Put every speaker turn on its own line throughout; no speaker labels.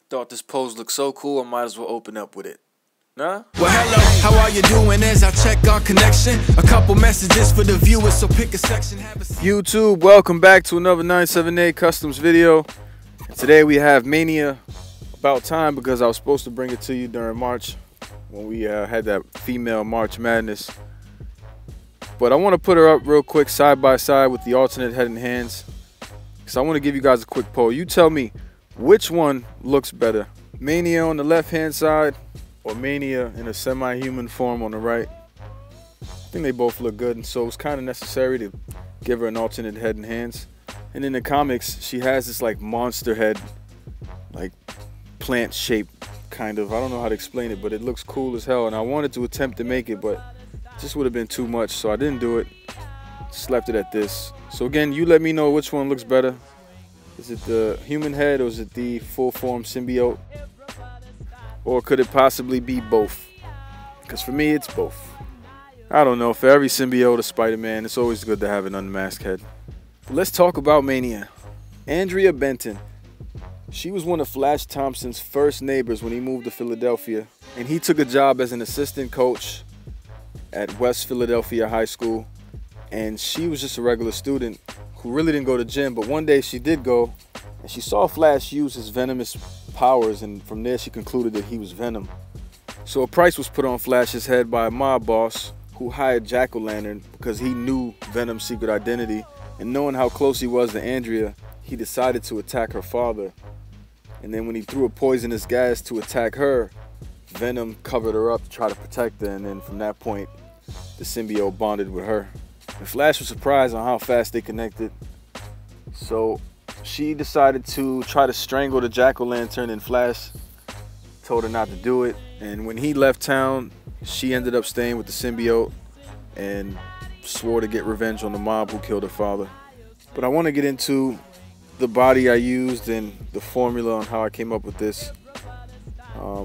Thought this pose looked so cool, I might as well open up with it. Nah?
Well, hello, how are you doing? As I check our connection, a couple messages for the viewers, so pick a section. Have a
YouTube, welcome back to another 978 Customs video. Today we have Mania. About time, because I was supposed to bring it to you during March when we had that female March Madness. But I want to put her up real quick side by side with the alternate head and hands, because I want to give you guys a quick poll. You tell me which one looks better, Mania on the left hand side or Mania in a semi-human form on the right. I think they both look good, and so it's kind of necessary to give her an alternate head and hands. And in the comics, she has this like monster head, like plant shape kind of. I don't know how to explain it, but it looks cool as hell, and I wanted to attempt to make it, but it just would have been too much, so I didn't do it. Just left it at this. So again, you let me know which one looks better. Is it the human head, or is it the full form symbiote, or could it possibly be both? Because for me, it's both. I don't know. For every symbiote of Spider-Man, it's always good to have an unmasked head. But let's talk about Mania. Andrea Benton. She was one of Flash Thompson's first neighbors when he moved to Philadelphia, and he took a job as an assistant coach at West Philadelphia High School, and she was just a regular student who really didn't go to gym, but one day she did go, and she saw Flash use his venomous powers, and from there she concluded that he was Venom. So a price was put on Flash's head by a mob boss who hired Jack-O-Lantern because he knew Venom's secret identity, and knowing how close he was to Andrea, he decided to attack her father. And then when he threw a poisonous gas to attack her, Venom covered her up to try to protect her, and then from that point, the symbiote bonded with her. And Flash was surprised on how fast they connected. So she decided to try to strangle the Jack-O-Lantern, and Flash told her not to do it. And when he left town, she ended up staying with the symbiote and swore to get revenge on the mob who killed her father. But I want to get into the body I used and the formula on how I came up with this.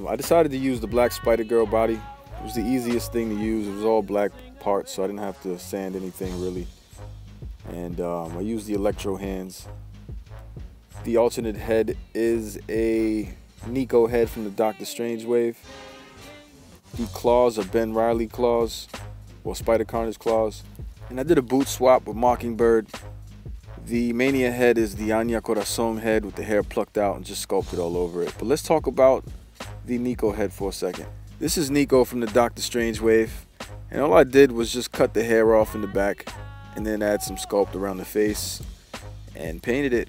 I decided to use the black Spider-Girl body. It was the easiest thing to use. It was all black parts, so I didn't have to sand anything really. And I used the electro hands. The alternate head is a Nico head from the Doctor Strange wave. The claws are Ben Reilly claws, or Spider Carnage claws. And I did a boot swap with Mockingbird. The Mania head is the Anya Corazon head with the hair plucked out and just sculpted all over it. But let's talk about the Nico head for a second. This is Nico from the Doctor Strange wave, and all I did was just cut the hair off in the back and then add some sculpt around the face and painted it.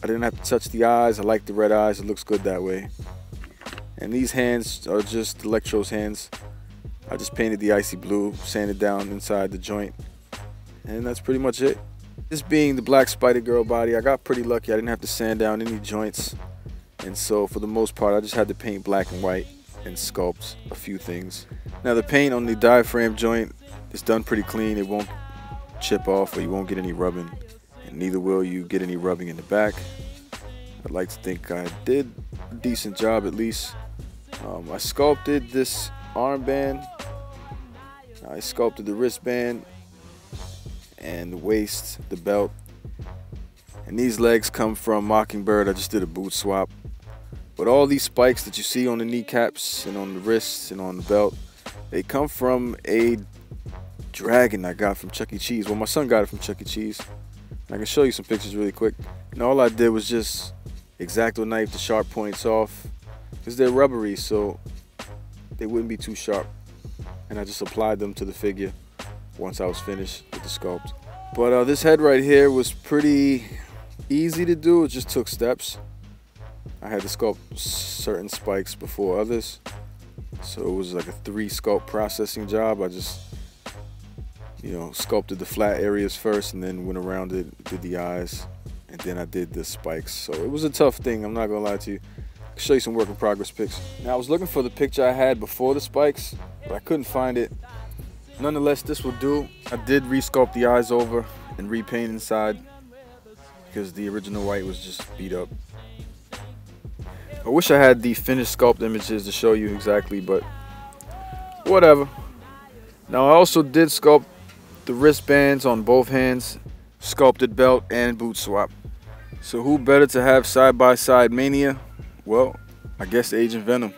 I didn't have to touch the eyes. I like the red eyes. It looks good that way. And these hands are just Electro's hands. I just painted the icy blue, sanded down inside the joint, and that's pretty much it. This being the black Spider-Girl body, I got pretty lucky. I didn't have to sand down any joints, and so for the most part I just had to paint black and white and sculpt a few things. Now the paint on the diaphragm joint is done pretty clean. It won't chip off, or you won't get any rubbing, and neither will you get any rubbing in the back. I'd like to think I did a decent job at least. I sculpted this armband, I sculpted the wristband and the waist, the belt, and these legs come from Mockingbird. I just did a boot swap. But all these spikes that you see on the kneecaps and on the wrists and on the belt, they come from a dragon I got from Chuck E. Cheese. Well, my son got it from Chuck E. Cheese. And I can show you some pictures really quick. And all I did was just X-Acto knife the sharp points off, because they're rubbery, so they wouldn't be too sharp. And I just applied them to the figure once I was finished with the sculpt. But this head right here was pretty easy to do. It just took steps. I had to sculpt certain spikes before others, so it was like a 3 sculpt processing job. I just, sculpted the flat areas first, and then went around it, did the eyes, and then I did the spikes. So it was a tough thing, I'm not gonna lie to you. I'll show you some work in progress pics. Now I was looking for the picture I had before the spikes, but I couldn't find it. Nonetheless, this will do. I did re-sculpt the eyes over and repaint inside, because the original white was just beat up. I wish I had the finished sculpt images to show you exactly, but whatever. Now I also did sculpt the wristbands on both hands, sculpted belt and boot swap. So who better to have side by side Mania? Well, I guess Agent Venom.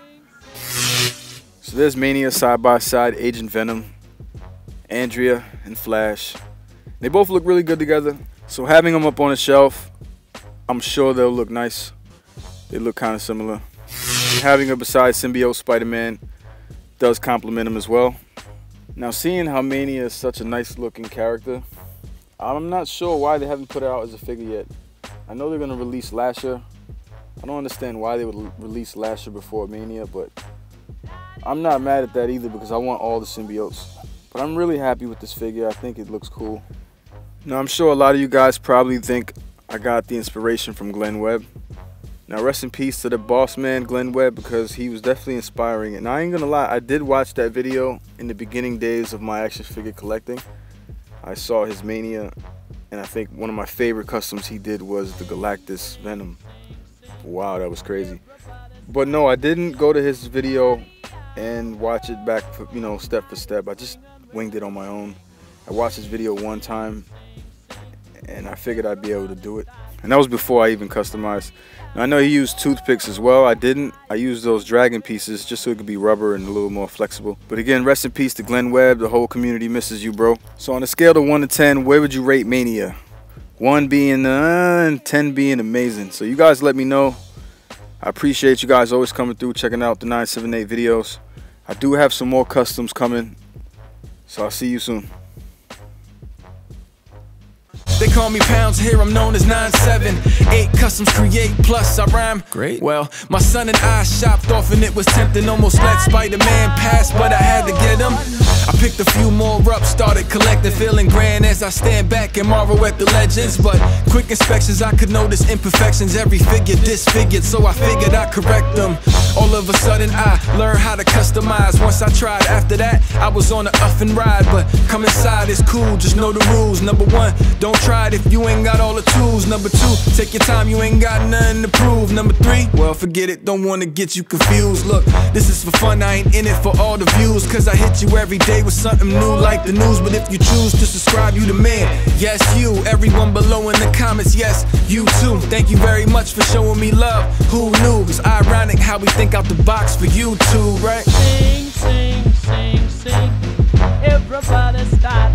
So there's Mania side by side, Agent Venom, Andrea and Flash. They both look really good together. So having them up on the shelf, I'm sure they'll look nice. They look kind of similar. Having her beside Symbiote Spider-Man does complement him as well. Now seeing how Mania is such a nice looking character, I'm not sure why they haven't put her out as a figure yet. I know they're going to release Lasher. I don't understand why they would release Lasher before Mania, but I'm not mad at that either because I want all the symbiotes. But I'm really happy with this figure. I think it looks cool. Now I'm sure a lot of you guys probably think I got the inspiration from Glen Webb. Now rest in peace to the boss man Glen Webb, because he was definitely inspiring. And I ain't gonna lie, I did watch that video in the beginning days of my action figure collecting. I saw his Mania, and I think one of my favorite customs he did was the Galactus Venom. Wow, that was crazy. But no, I didn't go to his video and watch it back, you know, step for step. I just winged it on my own. I watched his video one time and I figured I'd be able to do it. And that was before I even customized. Now, I know he used toothpicks as well. I didn't. I used those dragon pieces just so it could be rubber and a little more flexible. But again, rest in peace to Glen Webb. The whole community misses you, bro. So on a scale of 1 to 10, where would you rate Mania? 1 being and 10 being amazing. So you guys let me know. I appreciate you guys always coming through, checking out the 978 videos. I do have some more customs coming. So I'll see you soon.
They call me Poundz, here I'm known as 978 Customs create, plus I rhyme great. Well, my son and I shopped off and it was tempting. Almost let Spider-Man pass, but I had to get him. I picked a few more up, started collecting, feeling grand as I stand back and marvel at the legends. But quick inspections, I could notice imperfections, every figure disfigured, so I figured I'd correct them. All of a sudden I learned how to customize. Once I tried, after that I was on an up and ride. But come inside, it's cool, just know the rules. Number 1, don't try it if you ain't got all the tools. Number 2, take your time, you ain't got nothing to prove. Number 3, well forget it, don't wanna get you confused. Look, this is for fun, I ain't in it for all the views, cause I hit you every day with something new like the news. But if you choose to subscribe, you the man. Yes, you, everyone below in the comments, yes, you too. Thank you very much for showing me love. Who knew? It's ironic how we think out the box for you too, right?
Sing, sing, sing, sing. Everybody start